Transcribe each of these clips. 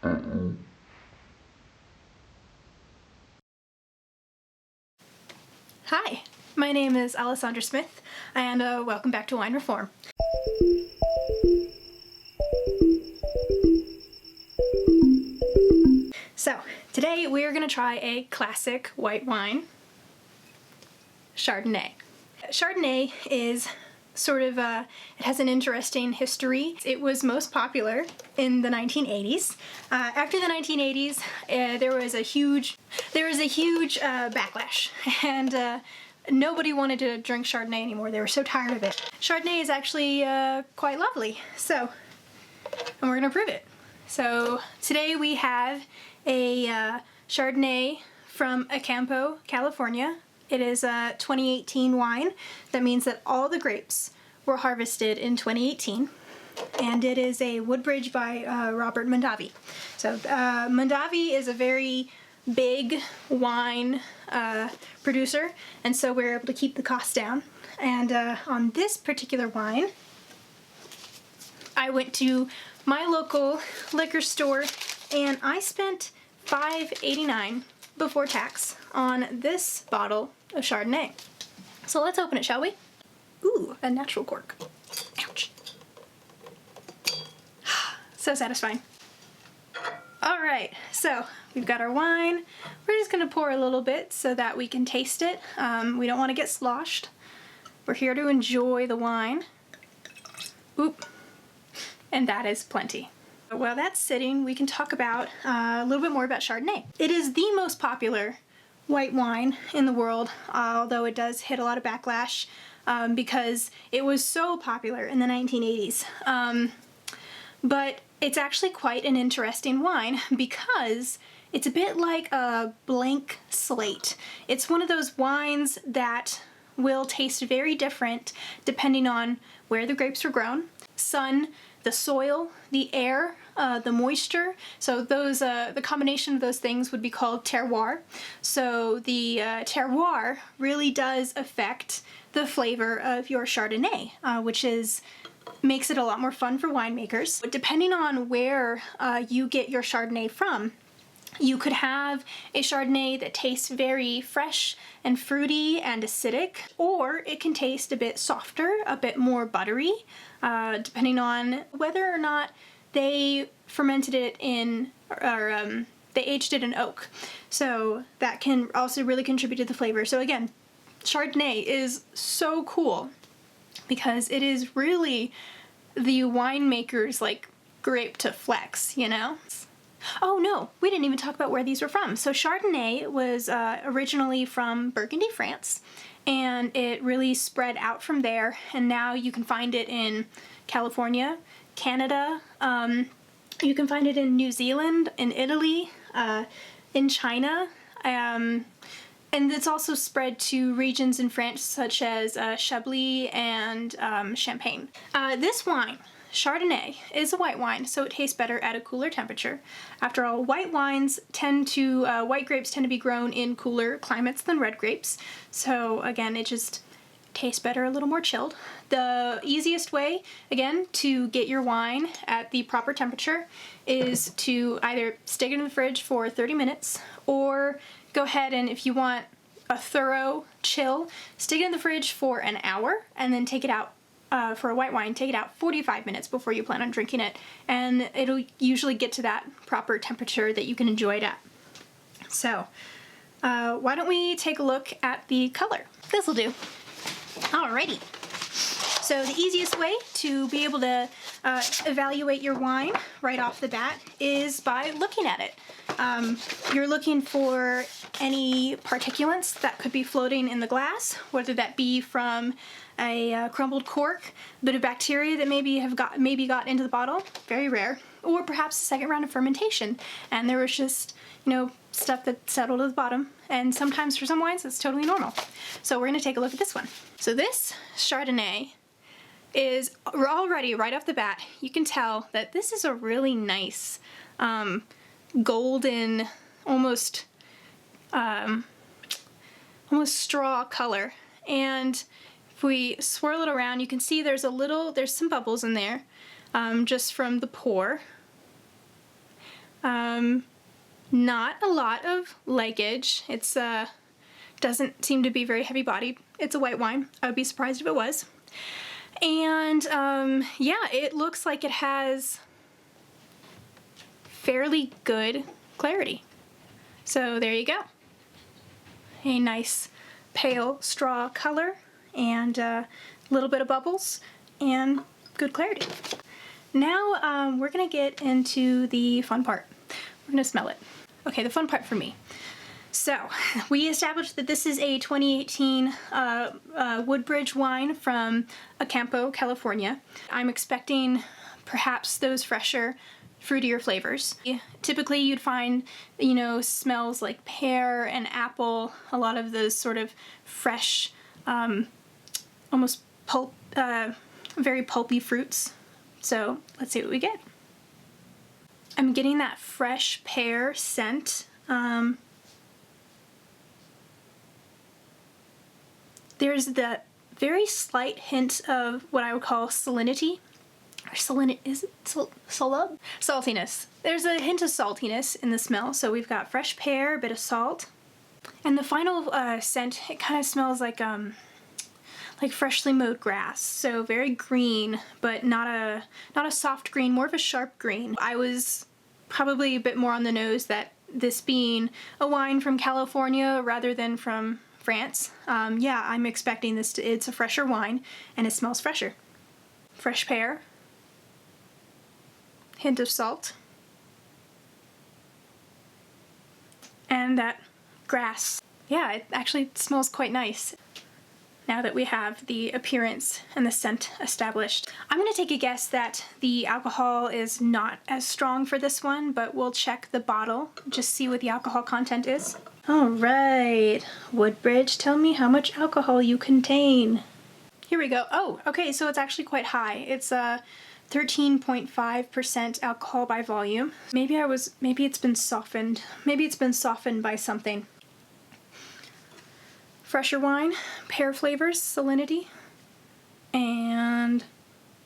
Hi, my name is Alessandra Smith, and welcome back to Wine Reform. So, today we are going to try a classic white wine, Chardonnay. Chardonnay is sort of, it has an interesting history. It was most popular in the 1980s. After the 1980s, there was a huge backlash, and nobody wanted to drink Chardonnay anymore. They were so tired of it. Chardonnay is actually quite lovely, and we're gonna prove it. So today we have a Chardonnay from Acampo, California. It is a 2018 wine. That means that all the grapes were harvested in 2018. And it is a Woodbridge by Robert Mondavi. So Mondavi is a very big wine producer, and so we're able to keep the cost down. And on this particular wine, I went to my local liquor store and I spent $5.89 before tax on this bottle of Chardonnay. So let's open it, shall we? Ooh, a natural cork. Ouch. So satisfying. All right, so we've got our wine. We're just gonna pour a little bit so that we can taste it. We don't wanna get sloshed. We're here to enjoy the wine. Oop, and that is plenty. While that's sitting, we can talk about a little bit more about Chardonnay. It is the most popular white wine in the world, although it does hit a lot of backlash because it was so popular in the 1980s. But it's actually quite an interesting wine because it's a bit like a blank slate. It's one of those wines that will taste very different depending on where the grapes were grown, sun, the soil, the air, the moisture. So those, the combination of those things would be called terroir. So the terroir really does affect the flavor of your Chardonnay, which makes it a lot more fun for winemakers. But depending on where you get your Chardonnay from, you could have a Chardonnay that tastes very fresh and fruity and acidic, or it can taste a bit softer, a bit more buttery, depending on whether or not they fermented it in, or they aged it in oak. So that can also really contribute to the flavor. So again, Chardonnay is so cool because it is really the winemaker's like grape to flex, you know? Oh no, we didn't even talk about where these were from. So Chardonnay was originally from Burgundy, France, and it really spread out from there, and now you can find it in California, Canada, you can find it in New Zealand, in Italy, in China, and it's also spread to regions in France such as Chablis and Champagne. This wine, Chardonnay, is a white wine, so it tastes better at a cooler temperature. After all, white grapes tend to be grown in cooler climates than red grapes, so again, it just tastes better a little more chilled. The easiest way, again, to get your wine at the proper temperature is to either stick it in the fridge for 30 minutes, or go ahead and, if you want a thorough chill, stick it in the fridge for an hour and then take it out. For a white wine, take it out 45 minutes before you plan on drinking it, and it'll usually get to that proper temperature that you can enjoy it at. So, why don't we take a look at the color? This'll do. Alrighty. So the easiest way to be able to evaluate your wine right off the bat is by looking at it. You're looking for any particulates that could be floating in the glass, whether that be from a crumbled cork, a bit of bacteria that maybe got into the bottle, very rare, or perhaps a second round of fermentation, and there was just, stuff that settled at the bottom, and sometimes for some wines it's totally normal. So we're going to take a look at this one. So this Chardonnay is already, right off the bat, you can tell that this is a really nice golden, almost straw color, and if we swirl it around, you can see there's some bubbles in there, just from the pour. Not a lot of leakage. It's doesn't seem to be very heavy bodied. It's a white wine. I would be surprised if it was. And yeah, it looks like it has fairly good clarity. So there you go. A nice pale straw color and a little bit of bubbles and good clarity. Now we're gonna get into the fun part. We're gonna smell it. Okay, the fun part for me. So we established that this is a 2018 Woodbridge wine from Acampo, California. I'm expecting perhaps those fresher, fruitier flavors. Typically you'd find, you know, smells like pear and apple, a lot of those sort of fresh, almost pulp, very pulpy fruits. So let's see what we get. I'm getting that fresh pear scent. There's the very slight hint of what I would call salinity. Or is it saltiness. There's a hint of saltiness in the smell. So we've got fresh pear, a bit of salt. And the final scent, it kind of smells like freshly mowed grass. So very green, but not a soft green, more of a sharp green. I was probably a bit more on the nose that this being a wine from California rather than from France. Yeah, I'm expecting this it's a fresher wine and it smells fresher. Fresh pear, hint of salt, and that grass. Yeah, it actually smells quite nice. Now that we have the appearance and the scent established, I'm going to take a guess that the alcohol is not as strong for this one, but we'll check the bottle, just see what the alcohol content is. All right, Woodbridge, tell me how much alcohol you contain. Here we go. Oh, okay, so it's actually quite high. It's 13.5% alcohol by volume. Maybe it's been softened. Maybe it's been softened by something. Fresher wine, pear flavors, salinity, and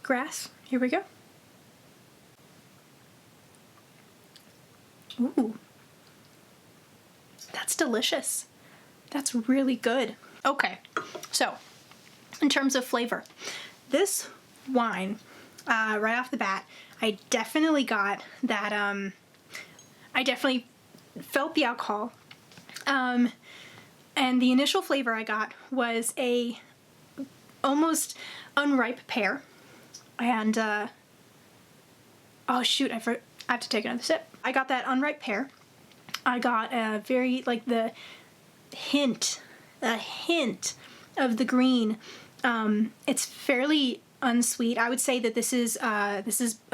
grass. Here we go. Ooh, that's delicious. That's really good. Okay, so in terms of flavor, this wine, right off the bat, I definitely got that, I definitely felt the alcohol. And the initial flavor I got was a almost unripe pear. And, oh shoot, I have to take another sip. I got that unripe pear. I got a very, like a hint of the green. It's fairly unsweet. I would say that this is a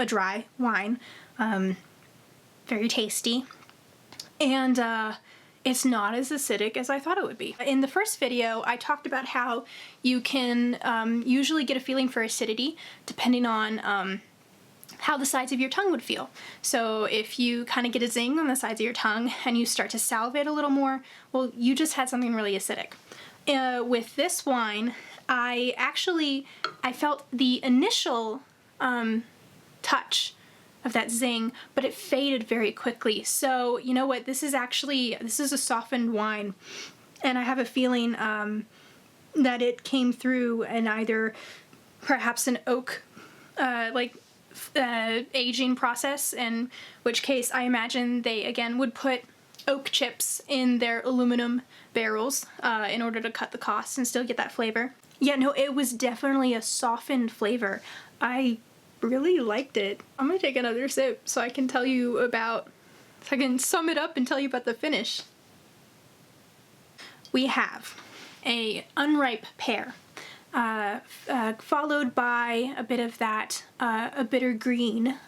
dry wine. Very tasty. And, it's not as acidic as I thought it would be. In the first video, I talked about how you can usually get a feeling for acidity depending on how the sides of your tongue would feel. So if you kind of get a zing on the sides of your tongue and you start to salivate a little more, well, you just had something really acidic. With this wine, I felt the initial touch of that zing, but it faded very quickly. So you know what, this is a softened wine, and I have a feeling that it came through in either perhaps an oak aging process, in which case I imagine they again would put oak chips in their aluminum barrels in order to cut the cost and still get that flavor. Yeah, no, it was definitely a softened flavor. I really liked it. I'm gonna take another sip so I can sum it up and tell you about the finish. We have a unripe pear, followed by a bit of that, a bitter green.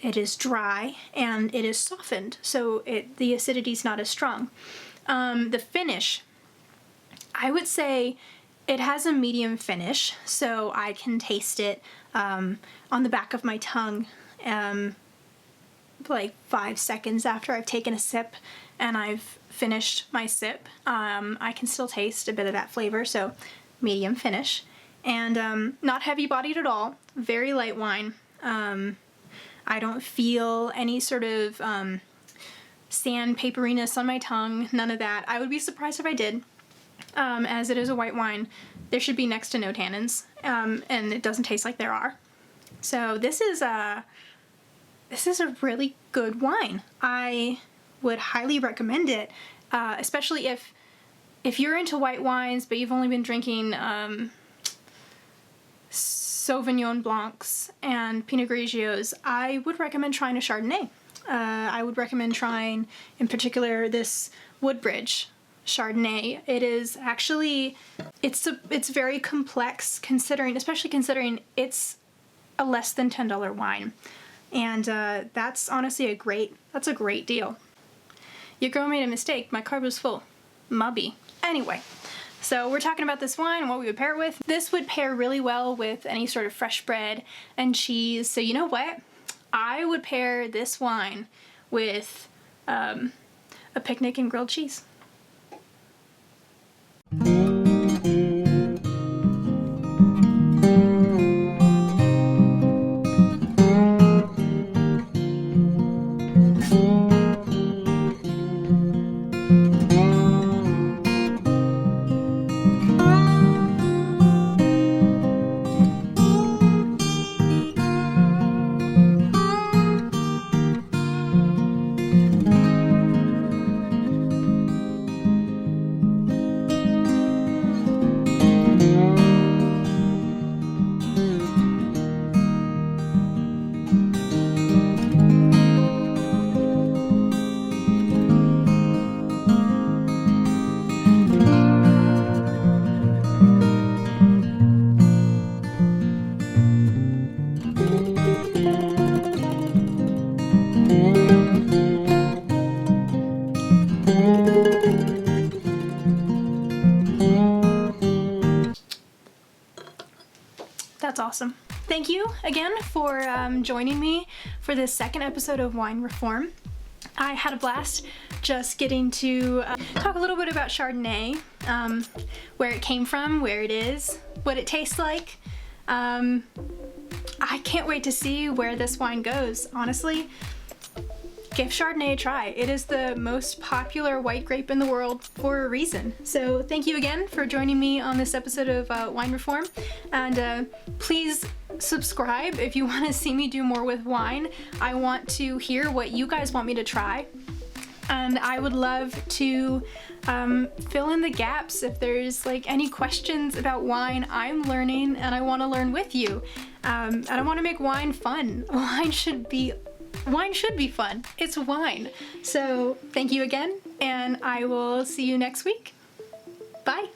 It is dry and it is softened, so the acidity's not as strong. The finish, I would say it has a medium finish, so I can taste it on the back of my tongue like 5 seconds after I've taken a sip and I've finished my sip. I can still taste a bit of that flavor, so medium finish. And not heavy bodied at all, very light wine. I don't feel any sort of sandpaperiness on my tongue, none of that. I would be surprised if I did. As it is a white wine, there should be next to no tannins, and it doesn't taste like there are. So this is a really good wine. I would highly recommend it, especially if you're into white wines, but you've only been drinking Sauvignon Blancs and Pinot Grigios. I would recommend trying a Chardonnay. I would recommend trying, in particular, this Woodbridge Chardonnay. It is actually, it's very complex, especially considering it's a less than $10 wine. And that's honestly a great deal. Your girl made a mistake. My card was full. Mubby. Anyway, so we're talking about this wine and what we would pair it with. This would pair really well with any sort of fresh bread and cheese. So you know what? I would pair this wine with a picnic and grilled cheese. That's awesome. Thank you again for joining me for this second episode of Wine Reform. I had a blast just getting to talk a little bit about Chardonnay, where it came from, where it is, what it tastes like. I can't wait to see where this wine goes, honestly. Give Chardonnay a try. It is the most popular white grape in the world for a reason. So thank you again for joining me on this episode of Wine Reform. And please subscribe if you want to see me do more with wine. I want to hear what you guys want me to try. And I would love to fill in the gaps if there's like any questions about wine. I'm learning and I want to learn with you. And I want to make wine fun. Wine should be fun. It's wine. So thank you again, and I will see you next week. Bye.